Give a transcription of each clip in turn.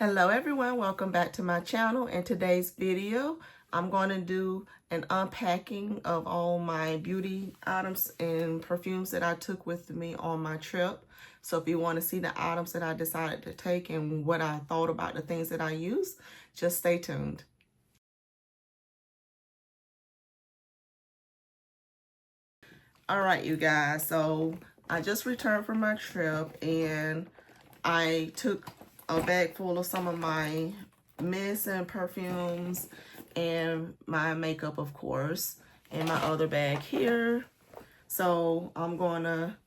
Hello everyone, welcome back to my channel. In today's video, I'm going to do an unpacking of all my beauty items and perfumes that I took with me on my trip. So if you want to see the items that I decided to take and what I thought about the things that I use, just stay tuned. All right, you guys, so I just returned from my trip and I took a bag full of some of my mists and perfumes and my makeup, of course, and my other bag here. So I'm going to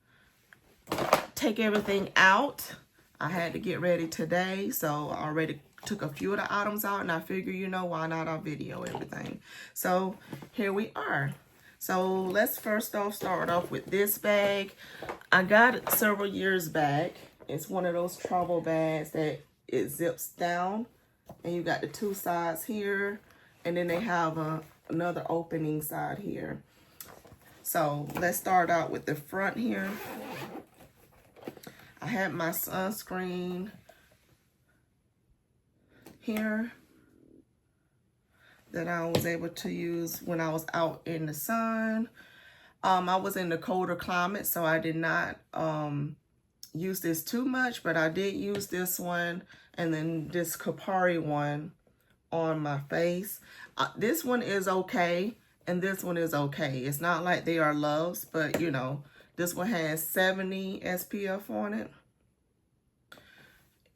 take everything out. I had to get ready today, so I already took a few of the items out, and I figure, you know, why not I'll video everything. So here we are. So let's first off start off with this bag. I got it several years back. It's one of those travel bags that it zips down, and you got the two sides here, and then they have another opening side here. So let's start out with the front here. I had my sunscreen here that I was able to use when I was out in the sun. I was in the colder climate, so I did not use this too much, but I did use this one and then this Capari one on my face. This one is okay and this one is okay. It's not like they are loves, but you know, this one has 70 SPF on it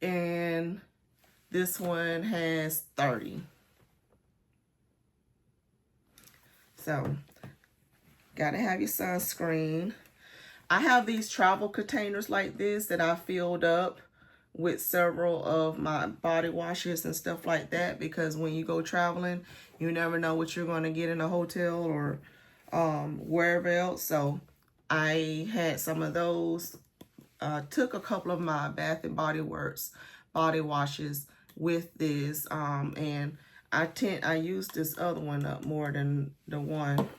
and this one has 30. So gotta have your sunscreen. I have these travel containers like this that I filled up with several of my body washes and stuff like that, because when you go traveling, you never know what you're going to get in a hotel or wherever else. So I had some of those. Took a couple of my Bath and Body Works body washes with this, and I used this other one up more than the one.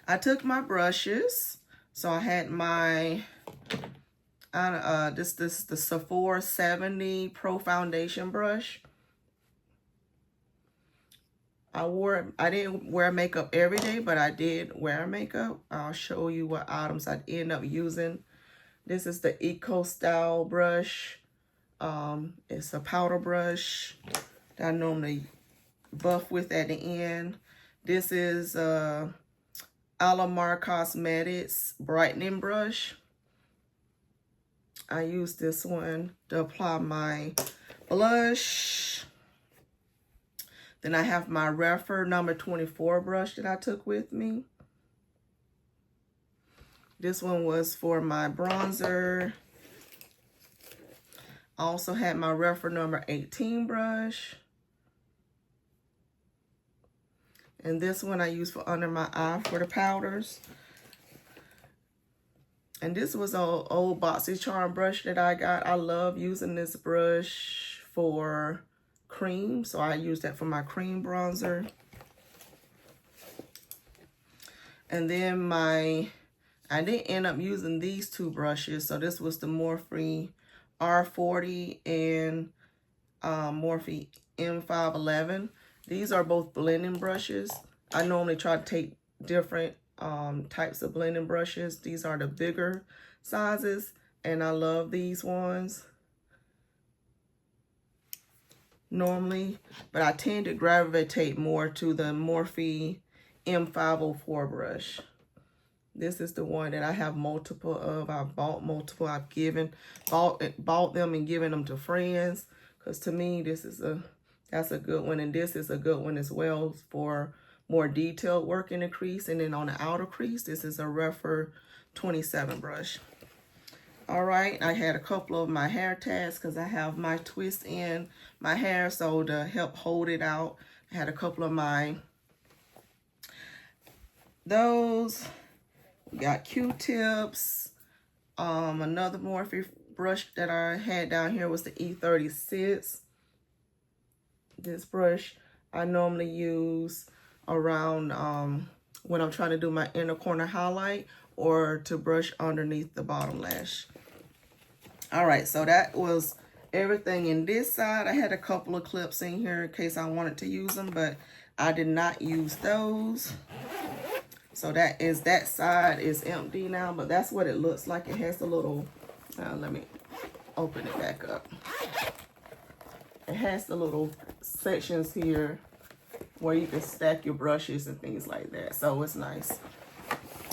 I took my brushes. So I had my, this is the Sephora 70 Pro Foundation brush. I didn't wear makeup every day, but I did wear makeup. I'll show you what items I'd end up using. This is the Eco Style brush. It's a powder brush that I normally buff with at the end. This is Alamar Cosmetics brightening brush. I use this one to apply my blush. Then I have my Refer number 24 brush that I took with me. This one was for my bronzer. I also had my Refer number 18 brush. And this one I use for under my eye for the powders. And this was an old BoxyCharm brush that I got. I love using this brush for cream. So I use that for my cream bronzer. And then I didn't end up using these two brushes. So this was the Morphe R40 and Morphe M511. These are both blending brushes. I normally try to take different types of blending brushes. These are the bigger sizes, and I love these ones normally, but I tend to gravitate more to the Morphe M504 brush. This is the one that I have multiple of. I bought multiple. I've bought them and given them to friends, because to me that's a good one, and this is a good one as well for more detailed work in the crease. And then on the outer crease, this is a Refer 27 brush. All right, I had a couple of my hair tabs because I have my twist in my hair, so to help hold it out, I had a couple of those. We got Q-tips. Another Morphe brush that I had down here was the E36. This brush I normally use around when I'm trying to do my inner corner highlight or to brush underneath the bottom lash. All right, so that was everything in this side. I had a couple of clips in here in case I wanted to use them, but I did not use those. So that side is empty now, but that's what it looks like. It has a little, let me open it back up. It has the little sections here where you can stack your brushes and things like that. So it's nice.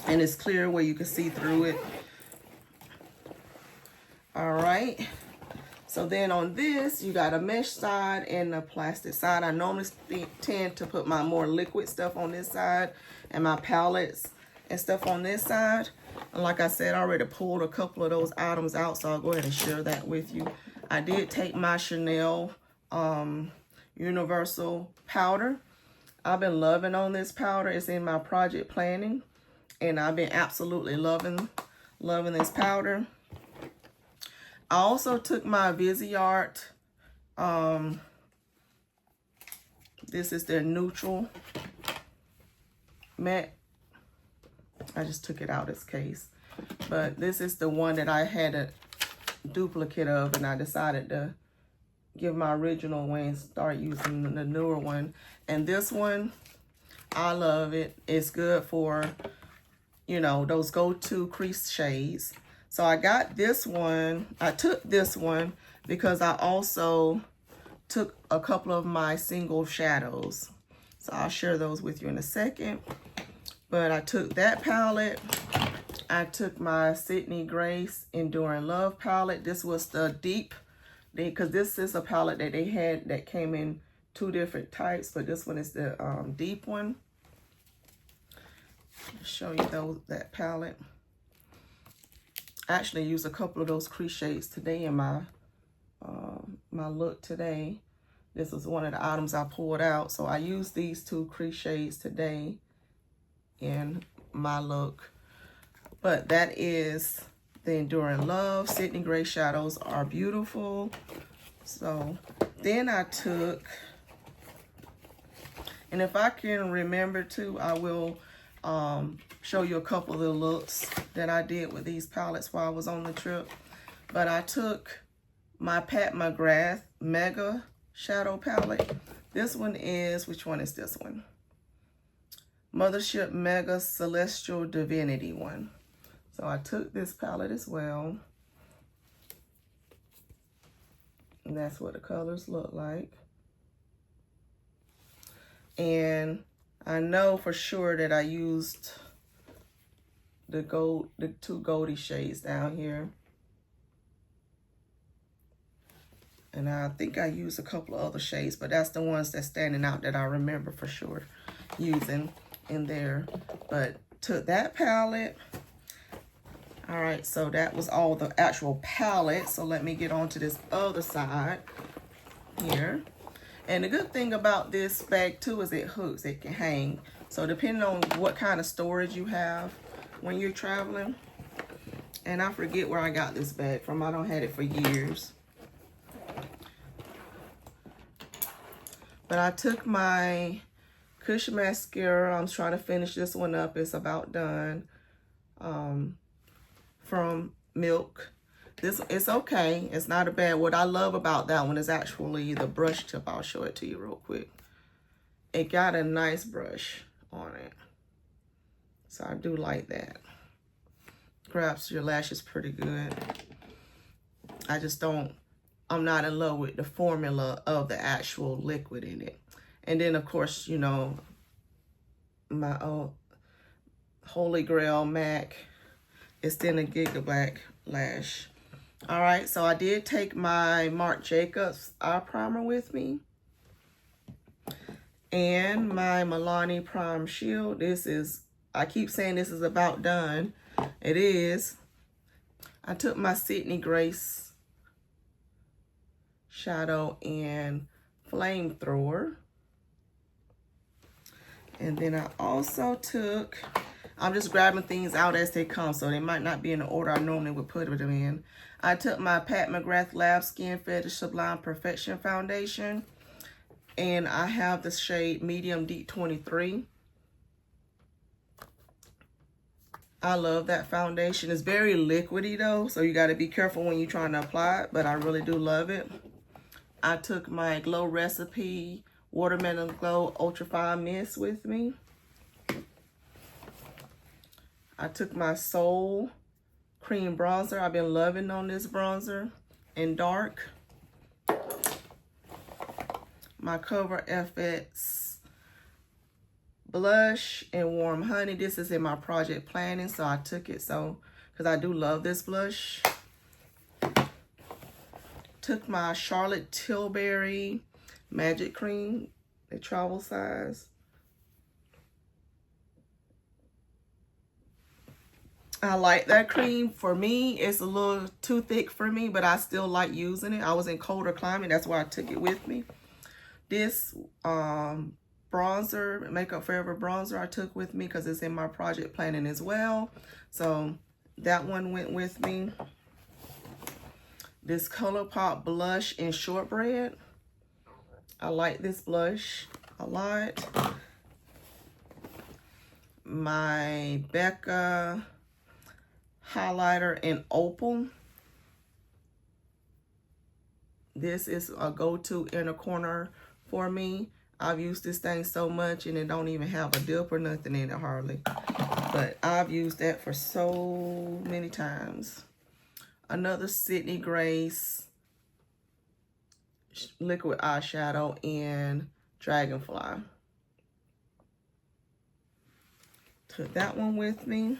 And it's clear where you can see through it. All right. So then on this, you got a mesh side and a plastic side. I normally tend to put my more liquid stuff on this side and my palettes and stuff on this side. And like I said, I already pulled a couple of those items out, so I'll go ahead and share that with you. I did take my Chanel Universal powder. I've been loving on this powder. It's in my project planning, and I've been absolutely loving this powder. I also took my Viseart, this is their neutral matte. I just took it out as case, but this is the one that I had a duplicate of, and I decided to give my original one and start using the newer one. And this one, I love it. It's good for, you know, those go-to crease shades. So I got this one. I took this one because I also took a couple of my single shadows. So I'll share those with you in a second. But I took that palette. I took my Sydney Grace Enduring Love palette. This was the deep, because this is a palette that they had that came in 2 different types, but this one is the deep one. I'll show you that palette. I actually used a couple of those crease shades today in my my look today. This was one of the items I pulled out, so I used these 2 crease shades today in my look. But that is the Enduring Love. Sydney Gray shadows are beautiful. So then I took, and if I can remember to, I will show you a couple of the looks that I did with these palettes while I was on the trip. But I took my Pat McGrath Mega Shadow Palette. This one is, which one is this one? Mothership Mega Celestial Divinity one. So I took this palette as well. And that's what the colors look like. And I know for sure that I used the 2 goldy shades down here. And I think I used a couple of other shades, but that's the ones that's standing out that I remember for sure using in there. But took that palette. All right, so that was all the actual palette. So let me get on to this other side here. And the good thing about this bag too is it hooks, it can hang. So depending on what kind of storage you have when you're traveling. And I forget where I got this bag from. I don't had it for years. But I took my Kush mascara. I'm trying to finish this one up. It's about done. From Milk. It's okay. It's not a bad. What I love about that one is actually the brush tip. I'll show it to you real quick. It got a nice brush on it. So I do like that. Grabs your lashes pretty good. I just don't, I'm not in love with the formula of the actual liquid in it. And then of course, you know, my Holy Grail MAC Extended Giga Black Lash. All right, so I did take my Marc Jacobs eye primer with me. And my Milani Prime Shield. This is, I keep saying this is about done. It is. I took my Sydney Grace Shadow in Flamethrower. And then I also took, I'm just grabbing things out as they come, so they might not be in the order I normally would put them in. I took my Pat McGrath Lab Skin Fetish Sublime Perfection Foundation. And I have the shade Medium Deep 23. I love that foundation. It's very liquidy though, so you got to be careful when you're trying to apply it, but I really do love it. I took my Glow Recipe Watermelon Glow Ultra Fine Mist with me. I took my Soul Cream Bronzer. I've been loving on this bronzer in dark. My Cover FX blush in Warm Honey. This is in my project planning, so I took it because I do love this blush. Took my Charlotte Tilbury Magic Cream, the travel size. I like that cream. For me, it's a little too thick for me, but I still like using it. I was in colder climate, that's why I took it with me. This bronzer, Makeup Forever bronzer, I took with me because it's in my project planning as well. So that one went with me. This ColourPop blush in Shortbread. I like this blush a lot. My Becca highlighter in Opal. This is a go-to inner corner for me. I've used this thing so much and it don't even have a dip or nothing in it hardly. But I've used that for so many times. Another Sydney Grace liquid eyeshadow in Dragonfly. Took that one with me.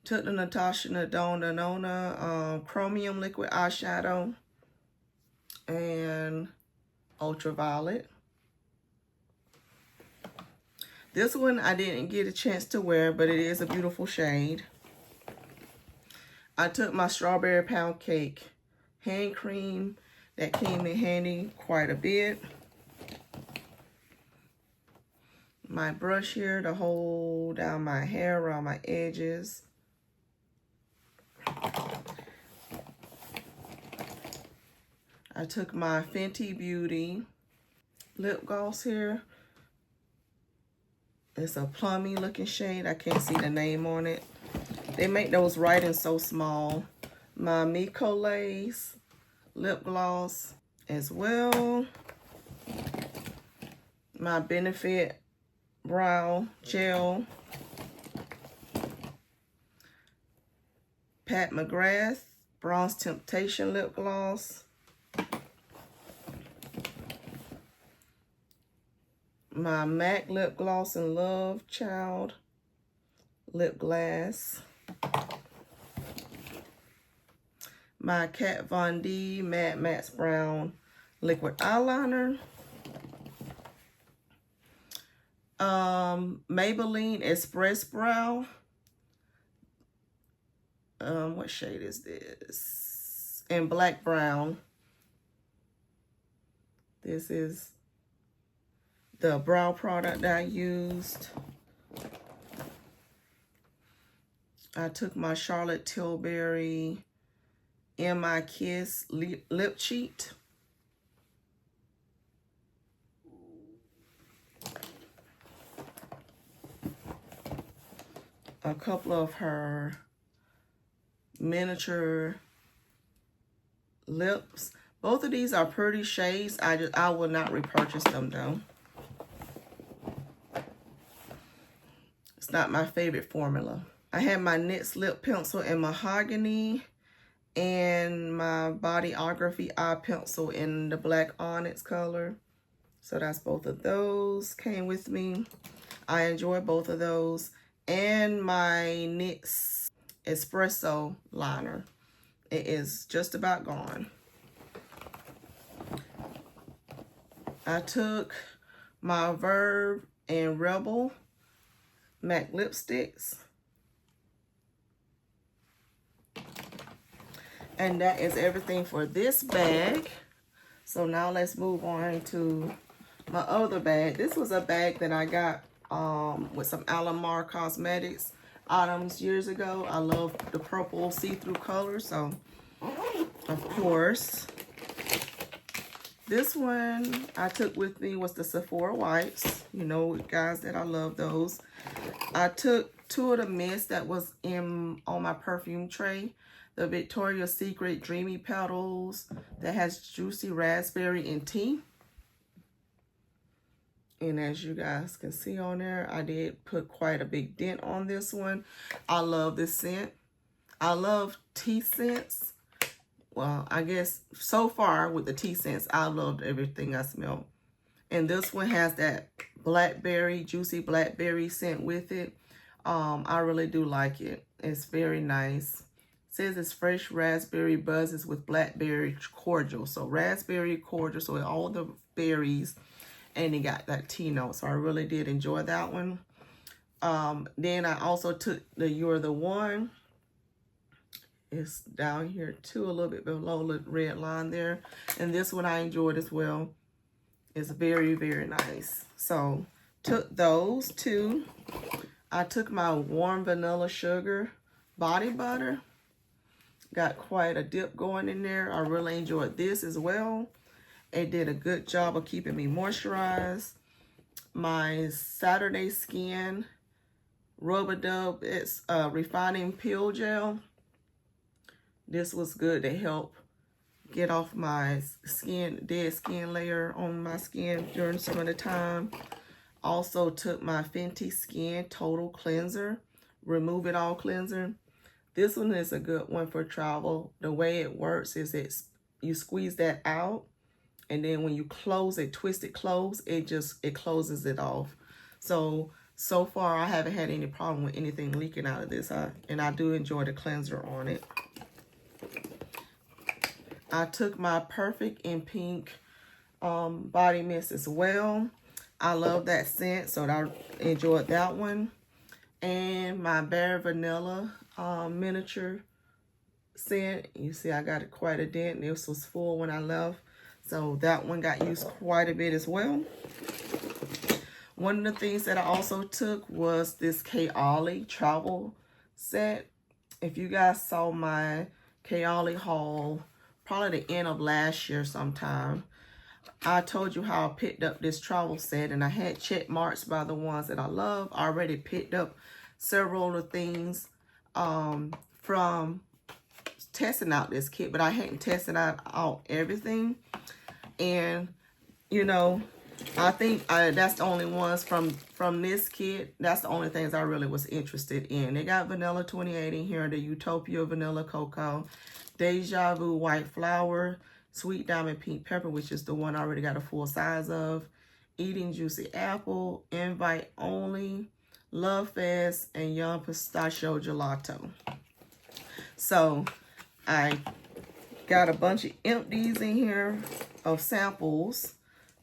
Took the Natasha Denona Chromium liquid eyeshadow and Ultraviolet. This one I didn't get a chance to wear, but it is a beautiful shade. I took my Strawberry Pound Cake hand cream. That came in handy quite a bit. My brush here to hold down my hair around my edges. I took my Fenty Beauty lip gloss here. It's a plummy looking shade. I can't see the name on it. They make those writing so small. My Miko Lace lip gloss as well. My Benefit Brow Gel. Pat McGrath Bronze Temptation lip gloss. My MAC lip gloss in Love Child lip glass. My Kat Von D Matte Max Brown liquid eyeliner. Maybelline Express Brow. What shade is this? In Black Brown. This is the brow product that I used. I took my Charlotte Tilbury In My Kiss lip cheat. A couple of her miniature lips. Both of these are pretty shades. I will not repurchase them though. It's not my favorite formula. I had my NYX lip pencil in Mahogany and my Bodyography eye pencil in the Black Onyx color. So that's both of those came with me. I enjoy both of those. And my NYX Espresso liner. It is just about gone. I took my Verve and Rebel MAC lipsticks. And that is everything for this bag. So now let's move on to my other bag. This was a bag that I got with some Alamar Cosmetics items years ago. I love the purple see-through color, so of course This one I took with me was the Sephora wipes. You know, guys, that I love those. I took 2 of the mists that was on my perfume tray. The Victoria's Secret Dreamy Petals that has juicy raspberry and tea. And as you guys can see on there, I did put quite a big dent on this one. I love this scent. I love tea scents. Well, I guess so far with the tea scents, I loved everything I smelled. And this one has that blackberry, juicy blackberry scent with it. I really do like it. It's very nice. It says it's fresh raspberry buzzes with blackberry cordial. So raspberry cordial, so all the berries, and it got that tea note. So I really did enjoy that one. Then I also took the You're the One. It's down here too, a little bit below the red line there. And this one I enjoyed as well. It's very, very nice. So took those 2. I took my Warm Vanilla Sugar body butter. Got quite a dip going in there. I really enjoyed this as well. It did a good job of keeping me moisturized. My Saturday Skin Rub-A-Dub, it's refining peel gel. This was good to help get off my dead skin layer on my skin during some of the time. Also took my Fenty Skin Total Cleanser, Remove It All Cleanser. This one is a good one for travel. The way it works is you squeeze that out, and then when you close it, twist it close, it closes it off. So far I haven't had any problem with anything leaking out of this. And I do enjoy the cleanser on it. I took my Perfect in Pink body mist as well. I love that scent, so I enjoyed that one. And my Bare Vanilla miniature scent. You see I got quite a dent. This was full when I left. So that one got used quite a bit as well. One of the things that I also took was this Kayali travel set. If you guys saw my Kayali haul, probably the end of last year sometime, I told you how I picked up this travel set, and I had check marks by the ones that I love. I already picked up several of the things from testing out this kit, but I hadn't tested out everything. And, you know, I think that's the only ones from this kit. That's the only things I really was interested in. They got Vanilla 28 in here, the Utopia Vanilla Cocoa, Deja Vu White Flower, Sweet Diamond Pink Pepper, which is the one I already got a full size of, Eating Juicy Apple, Invite Only, Love Fest, and Young Pistachio Gelato. So I got a bunch of empties in here of samples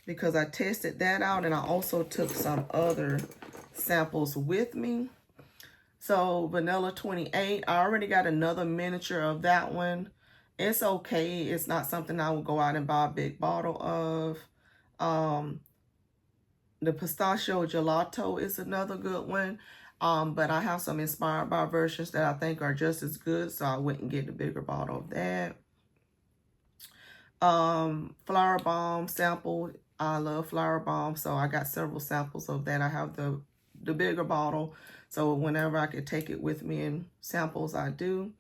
because I tested that out, and I also took some other samples with me. So Vanilla 28, I already got another miniature of that one. It's okay. It's not something I would go out and buy a big bottle of. The Pistachio Gelato is another good one. But I have some inspired by versions that I think are just as good, so I wouldn't get the bigger bottle of that. Flower Bomb sample. I love Flower Bomb, so I got several samples of that. I have the bigger bottle, so whenever I could take it with me in samples, I do.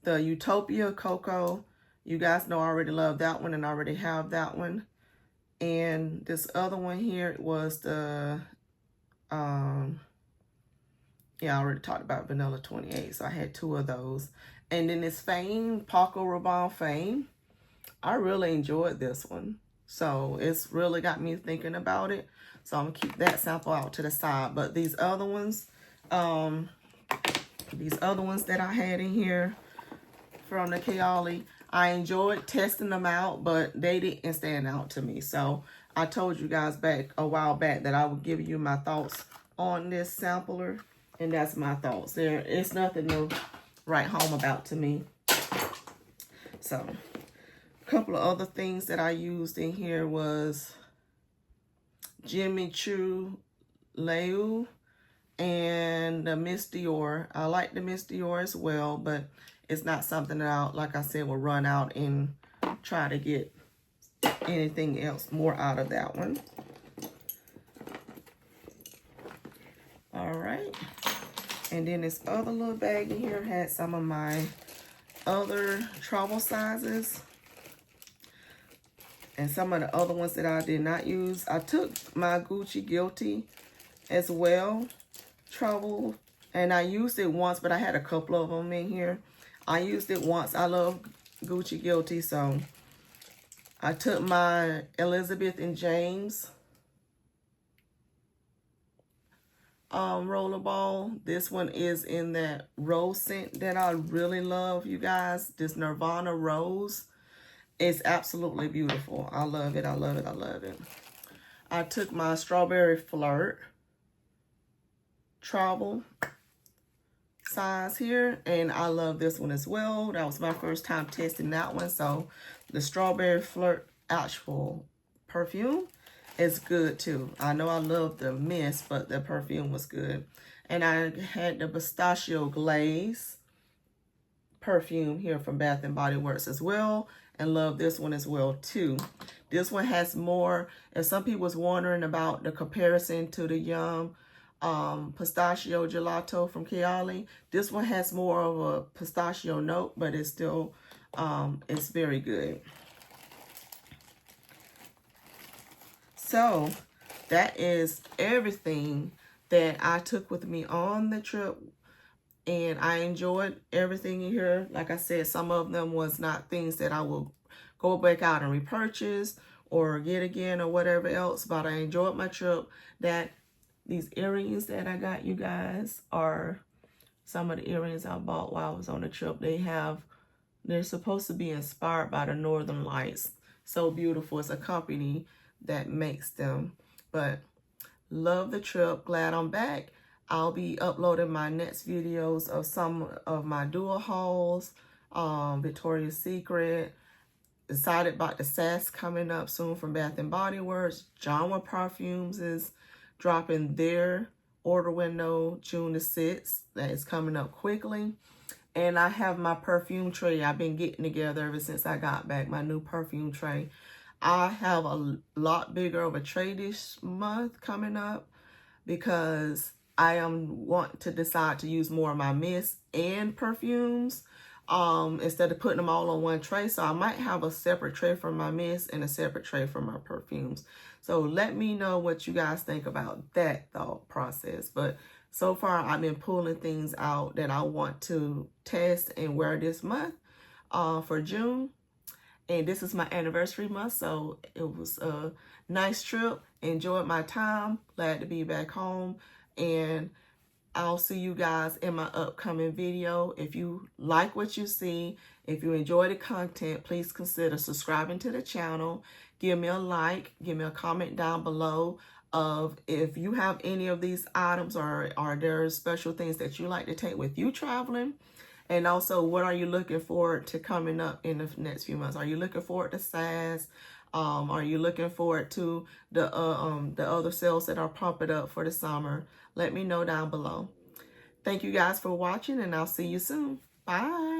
The Utopia Cocoa, you guys know I already love that one, and I already have that one. And this other one here was the, yeah, I already talked about Vanilla 28, so I had 2 of those. And then this Fame, Paco Rabanne Fame. I really enjoyed this one. So it's really got me thinking about it. So I'm gonna keep that sample out to the side. But these other ones that I had in here from the Kayali, I enjoyed testing them out, but they didn't stand out to me. So I told you guys back a while back that I would give you my thoughts on this sampler, and that's my thoughts. It's nothing to write home about to me. So a couple of other things that I used in here was Jimmy Choo Leu and the Miss Dior. I like the Miss Dior as well, but it's not something that I, like I said, will run out and try to get anything else more out of that one. All right. And then this other little bag in here had some of my other travel sizes. And some of the other ones that I did not use. I took my Gucci Guilty as well, travel. And I used it once, but I had a couple of them in here. I used it once. I love Gucci Guilty, so I took my Elizabeth and James rollerball. This one is in that rose scent that I really love, you guys. This Nirvana Rose. It's absolutely beautiful. I love it. I love it. I love it. I took my Strawberry Flirt travel size here, and I love this one as well. That was my first time testing that one. So the Strawberry Flirt actual perfume is good too. I know I love the mist, but the perfume was good. And I had the Pistachio Glaze perfume here from Bath and Body Works as well, and love this one as well too. This one has more, if some people was wondering about the comparison to the Yum pistachio gelato from Kiali, this one has more of a pistachio note, but it's still it's very good. So that is everything that I took with me on the trip, and I enjoyed everything in here. Like I said, some of them was not things that I will go back out and repurchase or get again or whatever else, but I enjoyed my trip. That these earrings that I got, you guys, are some of the earrings I bought while I was on the trip. They're supposed to be inspired by the Northern Lights. So beautiful. It's a company that makes them. But love the trip. Glad I'm back. I'll be uploading my next videos of some of my dual hauls. Victoria's Secret. Excited about the SAS coming up soon from Bath and Body Works. Genre Perfumes is dropping their order window June the 6th. That is coming up quickly. And I have my perfume tray I've been getting together ever since I got back, my new perfume tray. I have a lot bigger of a tray this month coming up because I want to decide to use more of my mists and perfumes instead of putting them all on one tray. So I might have a separate tray for my mists and a separate tray for my perfumes. So let me know what you guys think about that thought process. But so far, I've been pulling things out that I want to test and wear this month for June. And this is my anniversary month, so it was a nice trip. Enjoyed my time. Glad to be back home. And I'll see you guys in my upcoming video. If you like what you see, if you enjoy the content, please consider subscribing to the channel. Give me a like. Give me a comment down below of if you have any of these items, or are there special things that you like to take with you traveling. And also, what are you looking forward to coming up in the next few months? Are you looking forward to SAS? Are you looking forward to the other sales that are pumping up for the summer? Let me know down below. Thank you guys for watching, and I'll see you soon. Bye.